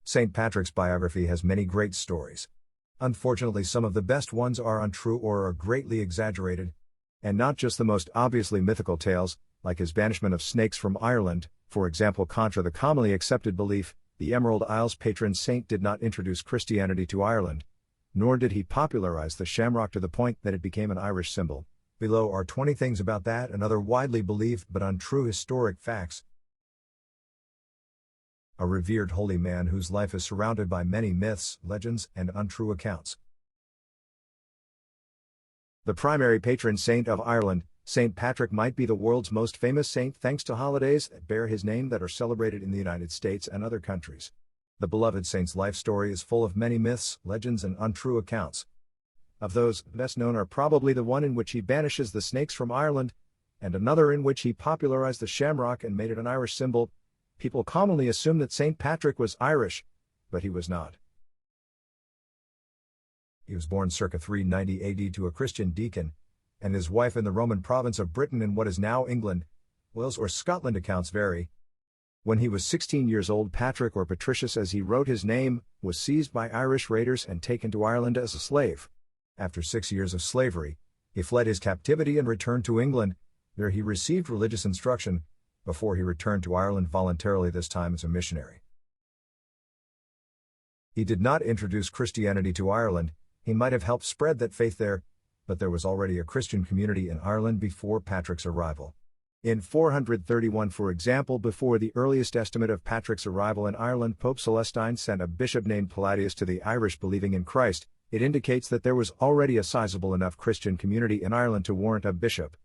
St. Patrick's biography has many great stories. Unfortunately, some of the best ones are untrue or are greatly exaggerated. And not just the most obviously mythical tales, like his banishment of snakes from Ireland, for example. Contra the commonly accepted belief, the Emerald Isle's patron saint did not introduce Christianity to Ireland, nor did he popularize the shamrock to the point that it became an Irish symbol. Below are 20 things about that and other widely believed but untrue historic facts. A revered holy man whose life is surrounded by many myths, legends, and untrue accounts. The primary patron saint of Ireland, St. Patrick might be the world's most famous saint thanks to holidays that bear his name that are celebrated in the United States and other countries. The beloved saint's life story is full of many myths, legends, and untrue accounts. Of those, best known are probably the one in which he banishes the snakes from Ireland, and another in which he popularized the shamrock and made it an Irish symbol. People commonly assume that St. Patrick was Irish, but he was not. He was born circa 390 AD to a Christian deacon, and his wife in the Roman province of Britain in what is now England, Wales or Scotland. Accounts vary. When he was 16 years old, Patrick, or Patricius as he wrote his name, was seized by Irish raiders and taken to Ireland as a slave. After 6 years of slavery, he fled his captivity and returned to England. There he received religious instruction, before he returned to Ireland voluntarily, this time as a missionary. He did not introduce Christianity to Ireland. He might have helped spread that faith there, but there was already a Christian community in Ireland before Patrick's arrival. In 431, for example, before the earliest estimate of Patrick's arrival in Ireland, Pope Celestine sent a bishop named Palladius to the Irish believing in Christ. It indicates that there was already a sizable enough Christian community in Ireland to warrant a bishop.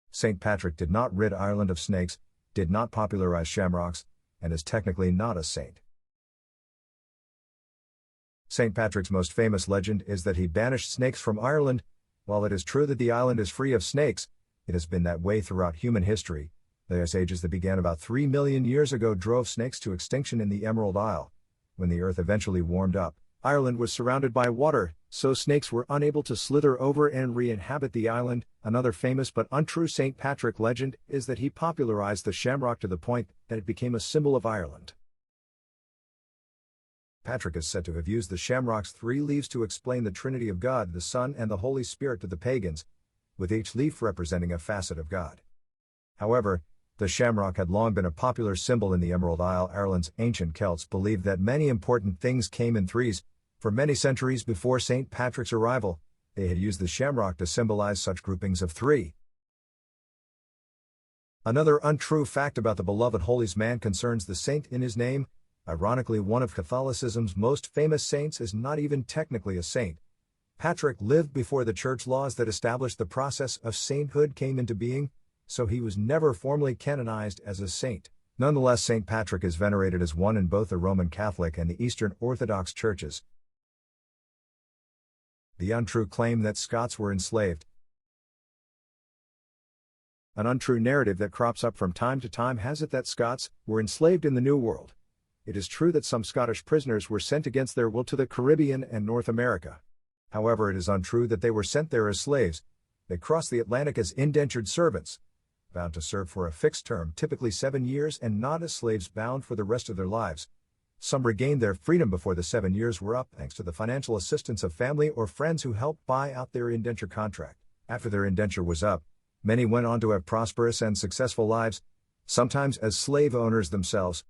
St. Patrick did not rid Ireland of snakes, did not popularize shamrocks, and is technically not a saint. St. Patrick's most famous legend is that he banished snakes from Ireland. While it is true that the island is free of snakes, it has been that way throughout human history. The Ice Ages that began about 3 million years ago drove snakes to extinction in the Emerald Isle. When the earth eventually warmed up, Ireland was surrounded by water, so snakes were unable to slither over and re-inhabit the island. Another famous but untrue St. Patrick legend is that he popularized the shamrock to the point that it became a symbol of Ireland. Patrick is said to have used the shamrock's 3 leaves to explain the Trinity of God, the Son, and the Holy Spirit to the pagans, with each leaf representing a facet of God. However, the shamrock had long been a popular symbol in the Emerald Isle. Ireland's ancient Celts believed that many important things came in threes. For many centuries before St. Patrick's arrival, they had used the shamrock to symbolize such groupings of 3. Another untrue fact about the beloved holy man concerns the saint in his name. Ironically, one of Catholicism's most famous saints is not even technically a saint. Patrick lived before the church laws that established the process of sainthood came into being, so he was never formally canonized as a saint. Nonetheless, St. Patrick is venerated as one in both the Roman Catholic and the Eastern Orthodox churches. The untrue claim that Scots were enslaved. An untrue narrative that crops up from time to time has it that Scots were enslaved in the New World. It is true that some Scottish prisoners were sent against their will to the Caribbean and North America. However, it is untrue that they were sent there as slaves. They crossed the Atlantic as indentured servants, bound to serve for a fixed term, typically 7 years, and not as slaves bound for the rest of their lives. Some regained their freedom before the 7 years were up thanks to the financial assistance of family or friends who helped buy out their indenture contract. After their indenture was up, many went on to have prosperous and successful lives, sometimes as slave owners themselves.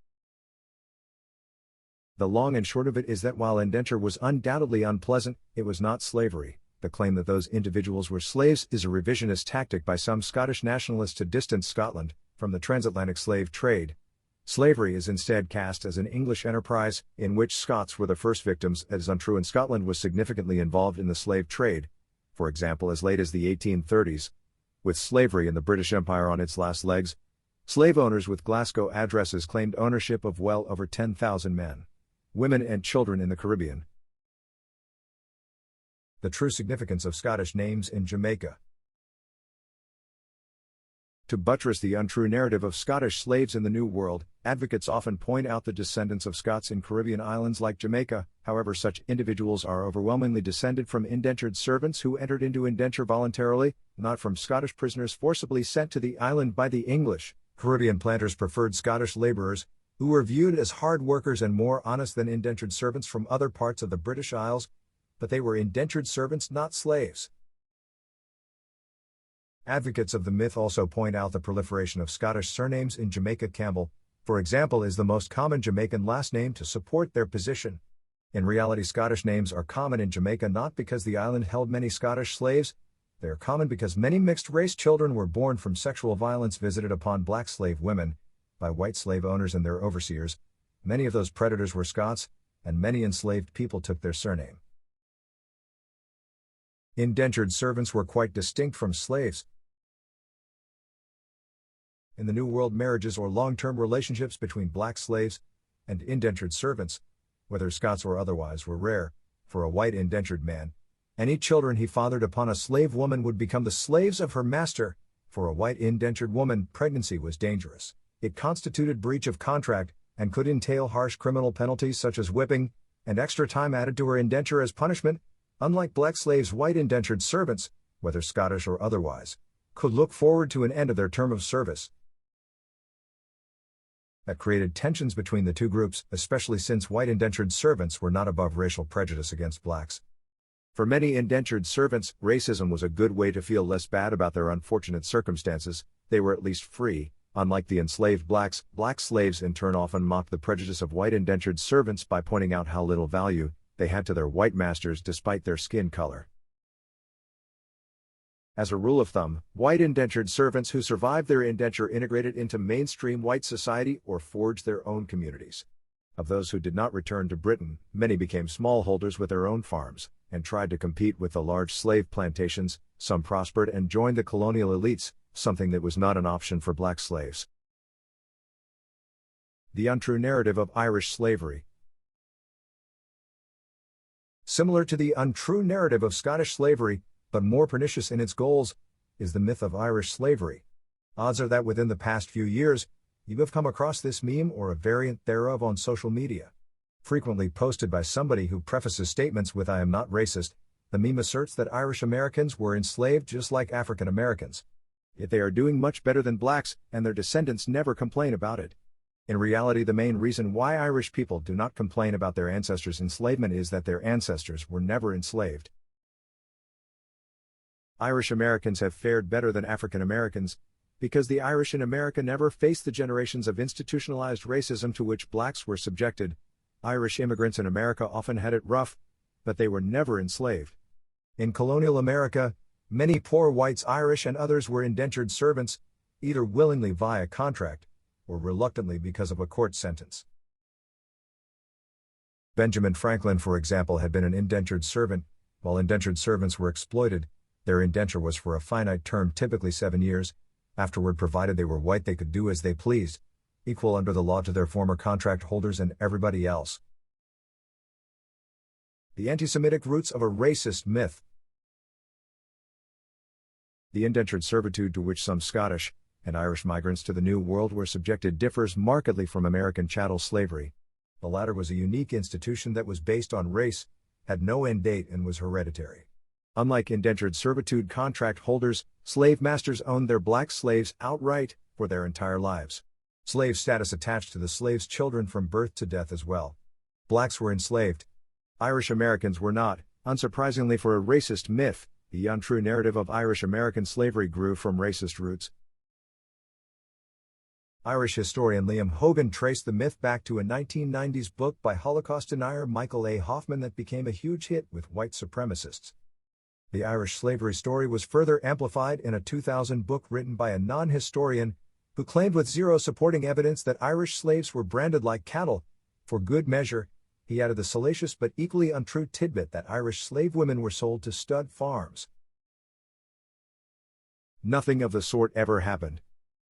The long and short of it is that while indenture was undoubtedly unpleasant, it was not slavery. The claim that those individuals were slaves is a revisionist tactic by some Scottish nationalists to distance Scotland from the transatlantic slave trade. Slavery is instead cast as an English enterprise, in which Scots were the first victims. That is untrue, and Scotland was significantly involved in the slave trade, for example as late as the 1830s. With slavery in the British Empire on its last legs, slave owners with Glasgow addresses claimed ownership of well over 10,000 men, women and children in the Caribbean. The true significance of Scottish names in Jamaica. To buttress the untrue narrative of Scottish slaves in the New World, advocates often point out the descendants of Scots in Caribbean islands like Jamaica. However, such individuals are overwhelmingly descended from indentured servants who entered into indenture voluntarily, not from Scottish prisoners forcibly sent to the island by the English. Caribbean planters preferred Scottish laborers, who were viewed as hard workers and more honest than indentured servants from other parts of the British Isles, but they were indentured servants, not slaves. Advocates of the myth also point out the proliferation of Scottish surnames in Jamaica. Campbell, for example, is the most common Jamaican last name to support their position. In reality, Scottish names are common in Jamaica not because the island held many Scottish slaves. They are common because many mixed-race children were born from sexual violence visited upon black slave women by white slave owners and their overseers. Many of those predators were Scots, and many enslaved people took their surname. Indentured servants were quite distinct from slaves. In the New World, marriages or long-term relationships between black slaves and indentured servants, whether Scots or otherwise, were rare. For a white indentured man, any children he fathered upon a slave woman would become the slaves of her master. For a white indentured woman, pregnancy was dangerous. It constituted breach of contract, and could entail harsh criminal penalties such as whipping, and extra time added to her indenture as punishment. Unlike black slaves, white indentured servants, whether Scottish or otherwise, could look forward to an end of their term of service. That created tensions between the two groups, especially since white indentured servants were not above racial prejudice against blacks. For many indentured servants, racism was a good way to feel less bad about their unfortunate circumstances. They were at least free. Unlike the enslaved blacks, black slaves in turn often mocked the prejudice of white indentured servants by pointing out how little value they had to their white masters despite their skin color. As a rule of thumb, white indentured servants who survived their indenture integrated into mainstream white society or forged their own communities. Of those who did not return to Britain, many became smallholders with their own farms, and tried to compete with the large slave plantations. Some prospered and joined the colonial elites, something that was not an option for black slaves. The untrue narrative of Irish slavery. Similar to the untrue narrative of Scottish slavery, but more pernicious in its goals, is the myth of Irish slavery. Odds are that within the past few years, you have come across this meme or a variant thereof on social media. Frequently posted by somebody who prefaces statements with "I am not racist," the meme asserts that Irish Americans were enslaved just like African Americans. Yet they are doing much better than blacks, and their descendants never complain about it. In reality, the main reason why Irish people do not complain about their ancestors' enslavement is that their ancestors were never enslaved. Irish Americans have fared better than African Americans, because the Irish in America never faced the generations of institutionalized racism to which blacks were subjected. Irish immigrants in America often had it rough, but they were never enslaved. In colonial America, many poor whites, Irish and others, were indentured servants, either willingly via contract, or reluctantly because of a court sentence. Benjamin Franklin, for example, had been an indentured servant. While indentured servants were exploited, their indenture was for a finite term, typically 7 years. Afterward, provided they were white, they could do as they pleased, equal under the law to their former contract holders and everybody else. The anti-Semitic roots of a racist myth. The indentured servitude to which some Scottish and Irish migrants to the New World were subjected differs markedly from American chattel slavery. The latter was a unique institution that was based on race, had no end date, and was hereditary. Unlike indentured servitude contract holders, slave masters owned their black slaves outright for their entire lives. Slave status attached to the slaves' children from birth to death as well. Blacks were enslaved. Irish Americans were not. Unsurprisingly for a racist myth, the untrue narrative of Irish American slavery grew from racist roots. Irish historian Liam Hogan traced the myth back to a 1990s book by Holocaust denier Michael A. Hoffman that became a huge hit with white supremacists. The Irish slavery story was further amplified in a 2000 book written by a non-historian who claimed with zero supporting evidence that Irish slaves were branded like cattle. For good measure, he added the salacious but equally untrue tidbit that Irish slave women were sold to stud farms. Nothing of the sort ever happened.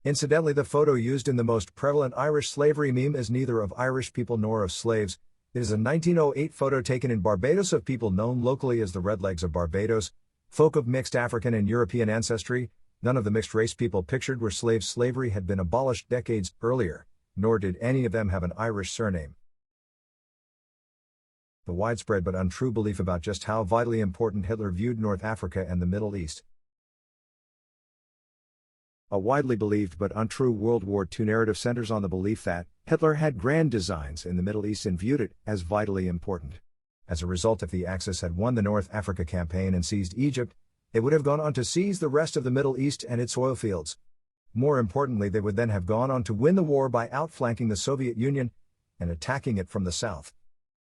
Incidentally, the photo used in the most prevalent Irish slavery meme is neither of Irish people nor of slaves. It is a 1908 photo taken in Barbados of people known locally as the Redlegs of Barbados, folk of mixed African and European ancestry. None of the mixed-race people pictured were slaves. Slavery had been abolished decades earlier, nor did any of them have an Irish surname. The widespread but untrue belief about just how vitally important Hitler viewed North Africa and the Middle East. A widely believed but untrue World War II narrative centers on the belief that Hitler had grand designs in the Middle East and viewed it as vitally important. As a result, if the Axis had won the North Africa campaign and seized Egypt, they would have gone on to seize the rest of the Middle East and its oil fields. More importantly, they would then have gone on to win the war by outflanking the Soviet Union and attacking it from the south.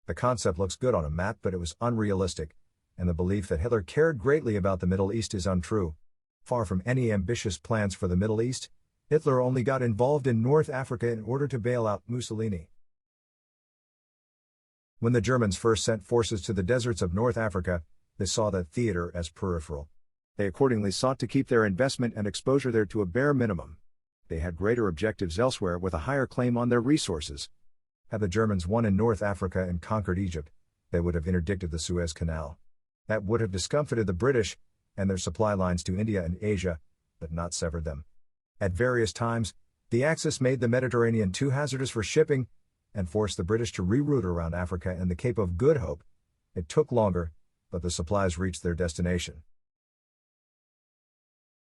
The concept looks good on a map, but it was unrealistic, and the belief that Hitler cared greatly about the Middle East is untrue. Far from any ambitious plans for the Middle East, Hitler only got involved in North Africa in order to bail out Mussolini. When the Germans first sent forces to the deserts of North Africa, they saw that theater as peripheral. They accordingly sought to keep their investment and exposure there to a bare minimum. They had greater objectives elsewhere with a higher claim on their resources. Had the Germans won in North Africa and conquered Egypt, they would have interdicted the Suez Canal. That would have discomfited the British and their supply lines to India and Asia, but not severed them. At various times, the Axis made the Mediterranean too hazardous for shipping and forced the British to reroute around Africa and the Cape of Good Hope. It took longer, but the supplies reached their destination.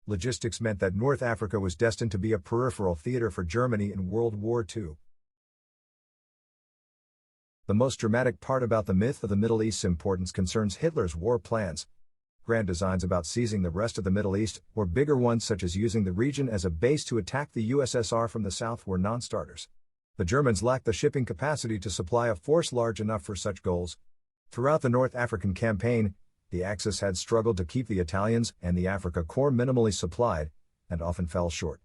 Logistics meant that North Africa was destined to be a peripheral theater for Germany in World War II. The most dramatic part about the myth of the Middle East's importance concerns Hitler's war plans. Grand designs about seizing the rest of the Middle East, or bigger ones such as using the region as a base to attack the USSR from the south, were non-starters. The Germans lacked the shipping capacity to supply a force large enough for such goals. Throughout the North African campaign, the Axis had struggled to keep the Italians and the Africa Corps minimally supplied, and often fell short.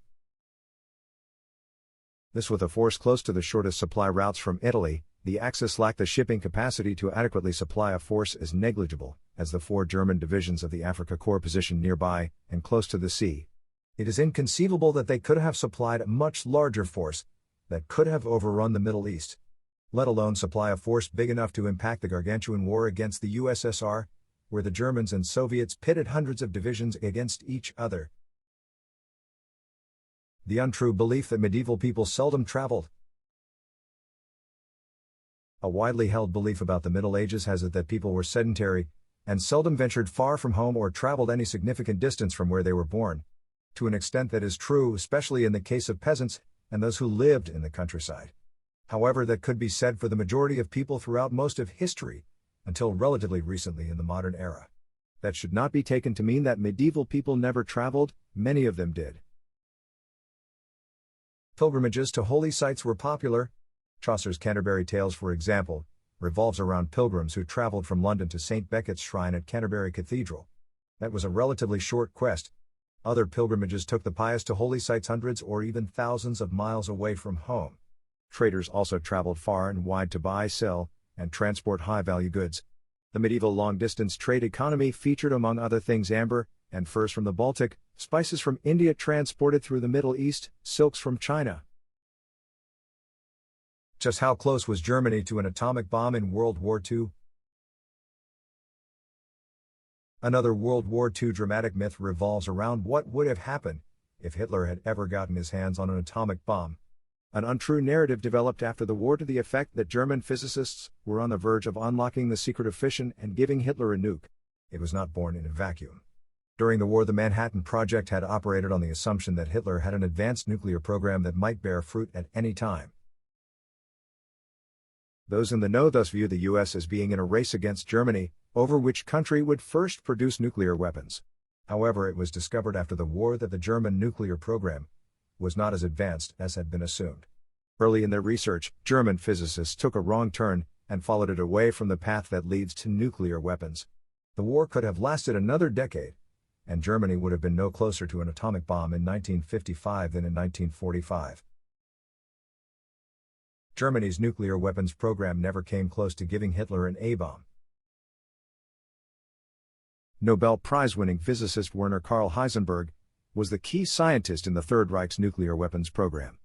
This with a force close to the shortest supply routes from Italy, the Axis lacked the shipping capacity to adequately supply a force as negligible as the 4 German divisions of the Africa Corps positioned nearby and close to the sea. It is inconceivable that they could have supplied a much larger force that could have overrun the Middle East, let alone supply a force big enough to impact the gargantuan war against the USSR, where the Germans and Soviets pitted hundreds of divisions against each other. The untrue belief that medieval people seldom traveled. A widely held belief about the Middle Ages has it that people were sedentary and seldom ventured far from home or traveled any significant distance from where they were born. To an extent that is true, especially in the case of peasants and those who lived in the countryside. However, that could be said for the majority of people throughout most of history, until relatively recently in the modern era. That should not be taken to mean that medieval people never traveled, many of them did. Pilgrimages to holy sites were popular. Chaucer's Canterbury Tales, for example, revolves around pilgrims who traveled from London to St. Becket's shrine at Canterbury Cathedral. That was a relatively short quest. Other pilgrimages took the pious to holy sites hundreds or even thousands of miles away from home. Traders also traveled far and wide to buy, sell, and transport high-value goods. The medieval long-distance trade economy featured among other things amber and furs from the Baltic, spices from India transported through the Middle East, silks from China. Just how close was Germany to an atomic bomb in World War II? Another World War II dramatic myth revolves around what would have happened if Hitler had ever gotten his hands on an atomic bomb. An untrue narrative developed after the war to the effect that German physicists were on the verge of unlocking the secret of fission and giving Hitler a nuke. It was not born in a vacuum. During the war, the Manhattan Project had operated on the assumption that Hitler had an advanced nuclear program that might bear fruit at any time. Those in the know thus view the US as being in a race against Germany, over which country would first produce nuclear weapons. However, it was discovered after the war that the German nuclear program was not as advanced as had been assumed. Early in their research, German physicists took a wrong turn and followed it away from the path that leads to nuclear weapons. The war could have lasted another decade, and Germany would have been no closer to an atomic bomb in 1955 than in 1945. Germany's nuclear weapons program never came close to giving Hitler an A-bomb. Nobel Prize-winning physicist Werner Karl Heisenberg was the key scientist in the Third Reich's nuclear weapons program.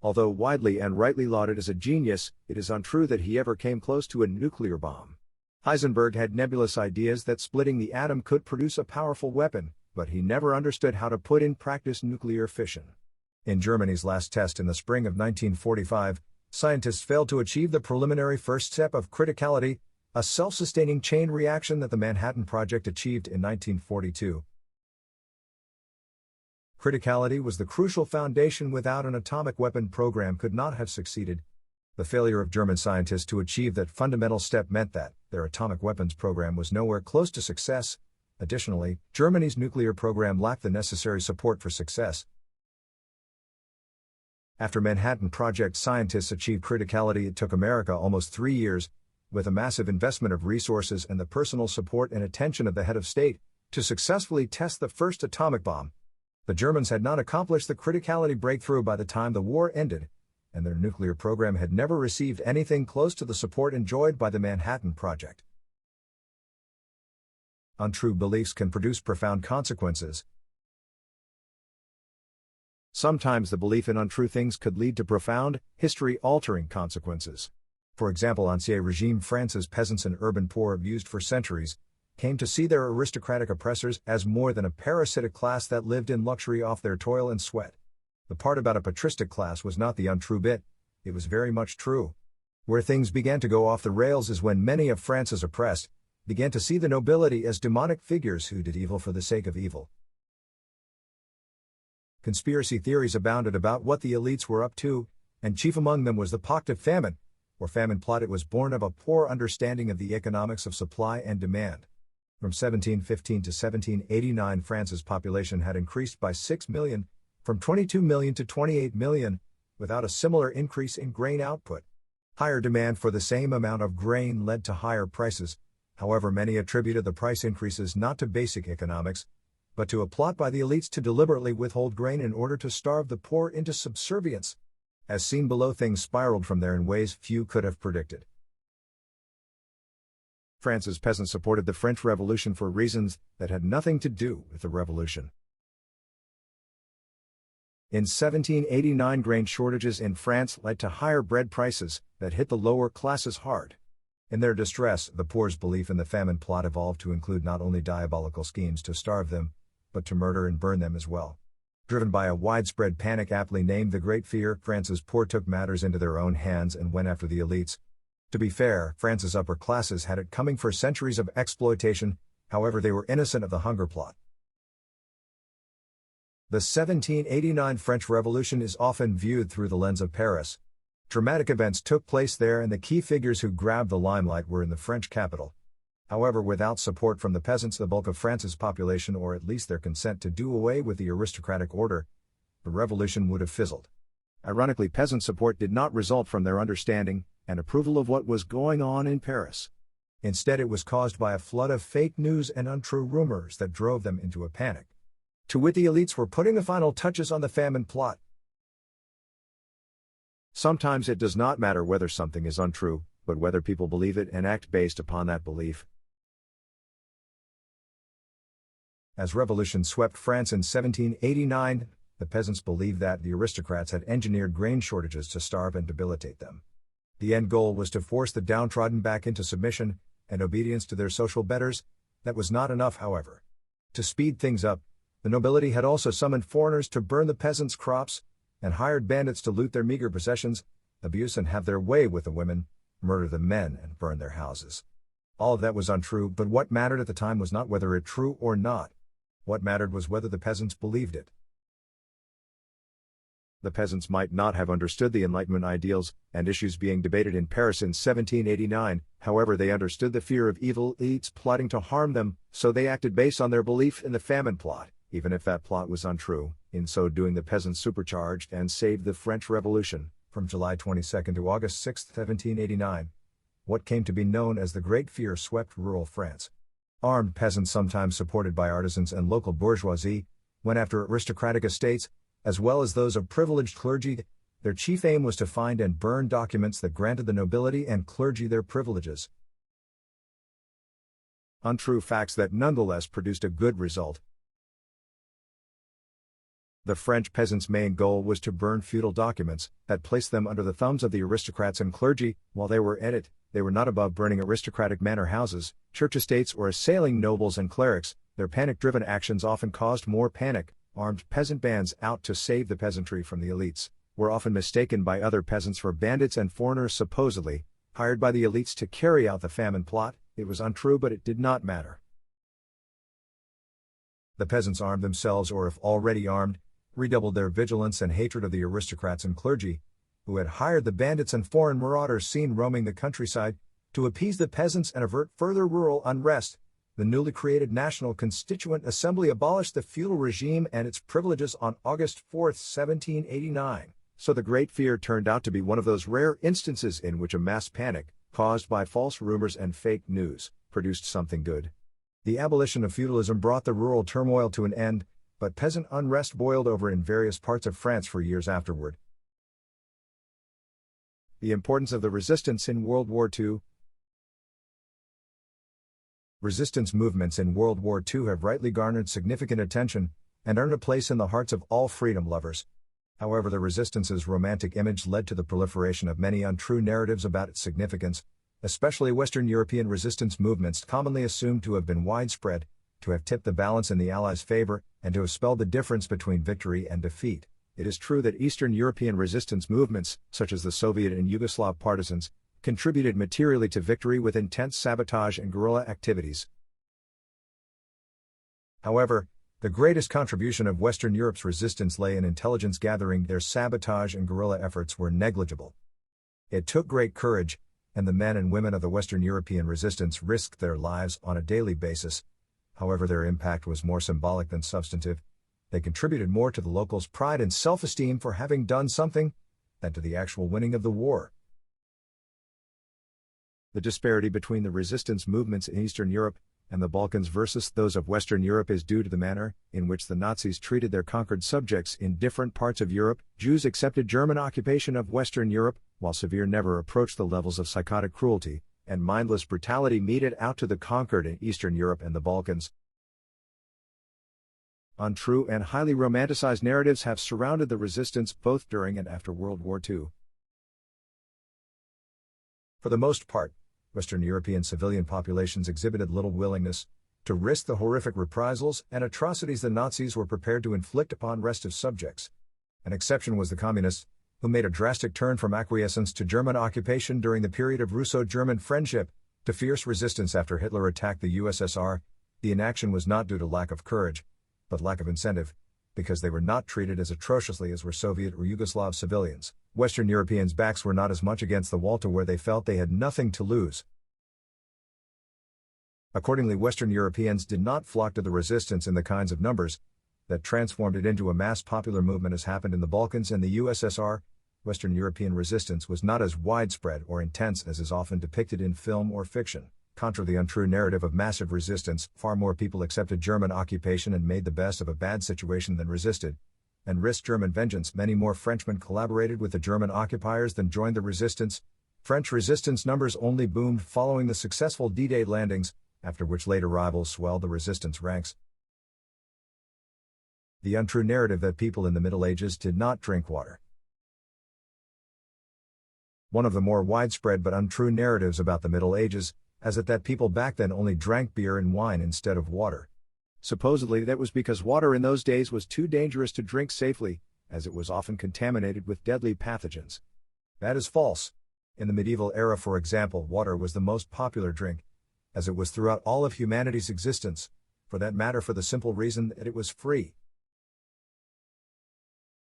Although widely and rightly lauded as a genius, it is untrue that he ever came close to a nuclear bomb. Heisenberg had nebulous ideas that splitting the atom could produce a powerful weapon, but he never understood how to put in practice nuclear fission. In Germany's last test in the spring of 1945, scientists failed to achieve the preliminary first step of criticality, a self-sustaining chain reaction that the Manhattan Project achieved in 1942. Criticality was the crucial foundation. Without an atomic weapon program could not have succeeded. The failure of German scientists to achieve that fundamental step meant that their atomic weapons program was nowhere close to success. Additionally, Germany's nuclear program lacked the necessary support for success. After Manhattan Project scientists achieved criticality, it took America almost 3 years, with a massive investment of resources and the personal support and attention of the head of state, to successfully test the first atomic bomb. The Germans had not accomplished the criticality breakthrough by the time the war ended, and their nuclear program had never received anything close to the support enjoyed by the Manhattan Project. Untrue beliefs can produce profound consequences. Sometimes the belief in untrue things could lead to profound, history-altering consequences. For example, Ancien regime France's peasants and urban poor, abused for centuries, came to see their aristocratic oppressors as more than a parasitic class that lived in luxury off their toil and sweat. The part about a patristic class was not the untrue bit, it was very much true. Where things began to go off the rails is when many of France's oppressed began to see the nobility as demonic figures who did evil for the sake of evil. Conspiracy theories abounded about what the elites were up to, and chief among them was the Pact of Famine, or famine plot. It was born of a poor understanding of the economics of supply and demand. From 1715 to 1789, France's population had increased by 6 million, from 22 million to 28 million, without a similar increase in grain output. Higher demand for the same amount of grain led to higher prices. However, many attributed the price increases not to basic economics, but to a plot by the elites to deliberately withhold grain in order to starve the poor into subservience. As seen below, things spiraled from there in ways few could have predicted. France's peasants supported the French Revolution for reasons that had nothing to do with the revolution. In 1789, grain shortages in France led to higher bread prices that hit the lower classes hard. In their distress, the poor's belief in the famine plot evolved to include not only diabolical schemes to starve them, but to murder and burn them as well. Driven by a widespread panic aptly named the Great Fear, France's poor took matters into their own hands and went after the elites. To be fair, France's upper classes had it coming for centuries of exploitation, however they were innocent of the hunger plot. The 1789 French Revolution is often viewed through the lens of Paris. Dramatic events took place there and the key figures who grabbed the limelight were in the French capital. However, without support from the peasants, the bulk of France's population, or at least their consent to do away with the aristocratic order, the revolution would have fizzled. Ironically, peasant support did not result from their understanding and approval of what was going on in Paris. Instead, it was caused by a flood of fake news and untrue rumors that drove them into a panic. To wit, the elites were putting the final touches on the famine plot. Sometimes it does not matter whether something is untrue, but whether people believe it and act based upon that belief. As revolution swept France in 1789, the peasants believed that the aristocrats had engineered grain shortages to starve and debilitate them. The end goal was to force the downtrodden back into submission and obedience to their social betters. That was not enough, however. To speed things up, the nobility had also summoned foreigners to burn the peasants' crops, and hired bandits to loot their meager possessions, abuse and have their way with the women, murder the men and burn their houses. All of that was untrue, but what mattered at the time was not whether it true or not. What mattered was whether the peasants believed it. The peasants might not have understood the Enlightenment ideals and issues being debated in Paris in 1789, however they understood the fear of evil elites plotting to harm them, so they acted based on their belief in the famine plot, even if that plot was untrue. In so doing, the peasants supercharged and saved the French Revolution, from July 22 to August 6, 1789. What came to be known as the Great Fear swept rural France. Armed peasants, sometimes supported by artisans and local bourgeoisie, went after aristocratic estates, as well as those of privileged clergy. Their chief aim was to find and burn documents that granted the nobility and clergy their privileges. Untrue facts that nonetheless produced a good result. The French peasants' main goal was to burn feudal documents that placed them under the thumbs of the aristocrats and clergy. While they were at it, they were not above burning aristocratic manor houses, church estates, or assailing nobles and clerics. Their panic-driven actions often caused more panic. Armed peasant bands out to save the peasantry from the elites were often mistaken by other peasants for bandits and foreigners supposedly hired by the elites to carry out the famine plot. It was untrue, but it did not matter. The peasants armed themselves, or if already armed, redoubled their vigilance and hatred of the aristocrats and clergy, who had hired the bandits and foreign marauders seen roaming the countryside to appease the peasants and avert further rural unrest. The newly created National Constituent Assembly abolished the feudal regime and its privileges on August 4, 1789. So the Great Fear turned out to be one of those rare instances in which a mass panic, caused by false rumors and fake news, produced something good. The abolition of feudalism brought the rural turmoil to an end, but peasant unrest boiled over in various parts of France for years afterward. The importance of the resistance in World War II. Resistance movements in World War II have rightly garnered significant attention and earned a place in the hearts of all freedom lovers. However, the resistance's romantic image led to the proliferation of many untrue narratives about its significance, especially Western European resistance movements commonly assumed to have been widespread, to have tipped the balance in the Allies' favor, and to have spelled the difference between victory and defeat. It is true that Eastern European resistance movements, such as the Soviet and Yugoslav partisans, contributed materially to victory with intense sabotage and guerrilla activities. However, the greatest contribution of Western Europe's resistance lay in intelligence gathering. Their sabotage and guerrilla efforts were negligible. It took great courage, and the men and women of the Western European resistance risked their lives on a daily basis. However, their impact was more symbolic than substantive. They contributed more to the locals' pride and self-esteem for having done something, than to the actual winning of the war. The disparity between the resistance movements in Eastern Europe and the Balkans versus those of Western Europe is due to the manner in which the Nazis treated their conquered subjects in different parts of Europe. Jews accepted German occupation of Western Europe, while severe never approached the levels of psychotic cruelty and mindless brutality meted out to the conquered in Eastern Europe and the Balkans. Untrue and highly romanticized narratives have surrounded the resistance both during and after World War II. For the most part, Western European civilian populations exhibited little willingness to risk the horrific reprisals and atrocities the Nazis were prepared to inflict upon restive subjects. An exception was the Communists, who made a drastic turn from acquiescence to German occupation during the period of Russo-German friendship to fierce resistance after Hitler attacked the USSR. The inaction was not due to lack of courage, but lack of incentive, because they were not treated as atrociously as were Soviet or Yugoslav civilians. Western Europeans' backs were not as much against the wall to where they felt they had nothing to lose. Accordingly, Western Europeans did not flock to the resistance in the kinds of numbers that transformed it into a mass popular movement as happened in the Balkans and the USSR. Western European resistance was not as widespread or intense as is often depicted in film or fiction. Contra the untrue narrative of massive resistance, far more people accepted German occupation and made the best of a bad situation than resisted, and risked German vengeance. Many more Frenchmen collaborated with the German occupiers than joined the resistance. French resistance numbers only boomed following the successful D-Day landings, after which late arrivals swelled the resistance ranks. The untrue narrative that people in the Middle Ages did not drink water. One of the more widespread but untrue narratives about the Middle Ages is that people back then only drank beer and wine instead of water. Supposedly that was because water in those days was too dangerous to drink safely, as it was often contaminated with deadly pathogens. That is false. In the medieval era, for example, water was the most popular drink, as it was throughout all of humanity's existence, for that matter for the simple reason that it was free.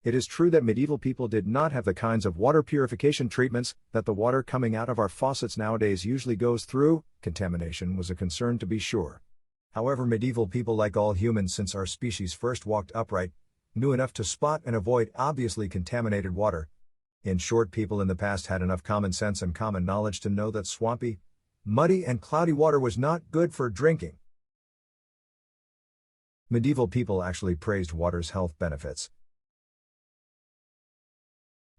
It is true that medieval people did not have the kinds of water purification treatments that the water coming out of our faucets nowadays usually goes through. Contamination was a concern, to be sure. However, medieval people, like all humans since our species first walked upright, knew enough to spot and avoid obviously contaminated water. In short, people in the past had enough common sense and common knowledge to know that swampy, muddy and cloudy water was not good for drinking. Medieval people actually praised water's health benefits.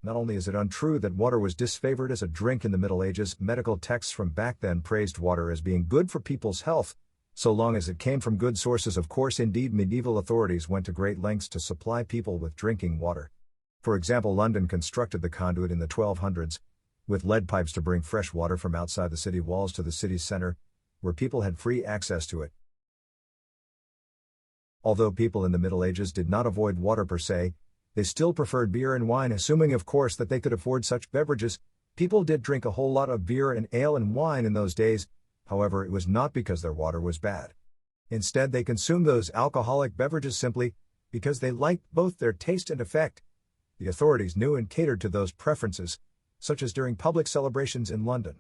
Not only is it untrue that water was disfavored as a drink in the Middle Ages, medical texts from back then praised water as being good for people's health, so long as it came from good sources. Of course, indeed, medieval authorities went to great lengths to supply people with drinking water. For example, London constructed the conduit in the 1200s, with lead pipes to bring fresh water from outside the city walls to the city's center, where people had free access to it. Although people in the Middle Ages did not avoid water per se, they still preferred beer and wine, assuming of course that they could afford such beverages. People did drink a whole lot of beer and ale and wine in those days. However, it was not because their water was bad. Instead, they consumed those alcoholic beverages simply because they liked both their taste and effect. The authorities knew and catered to those preferences, such as during public celebrations in London.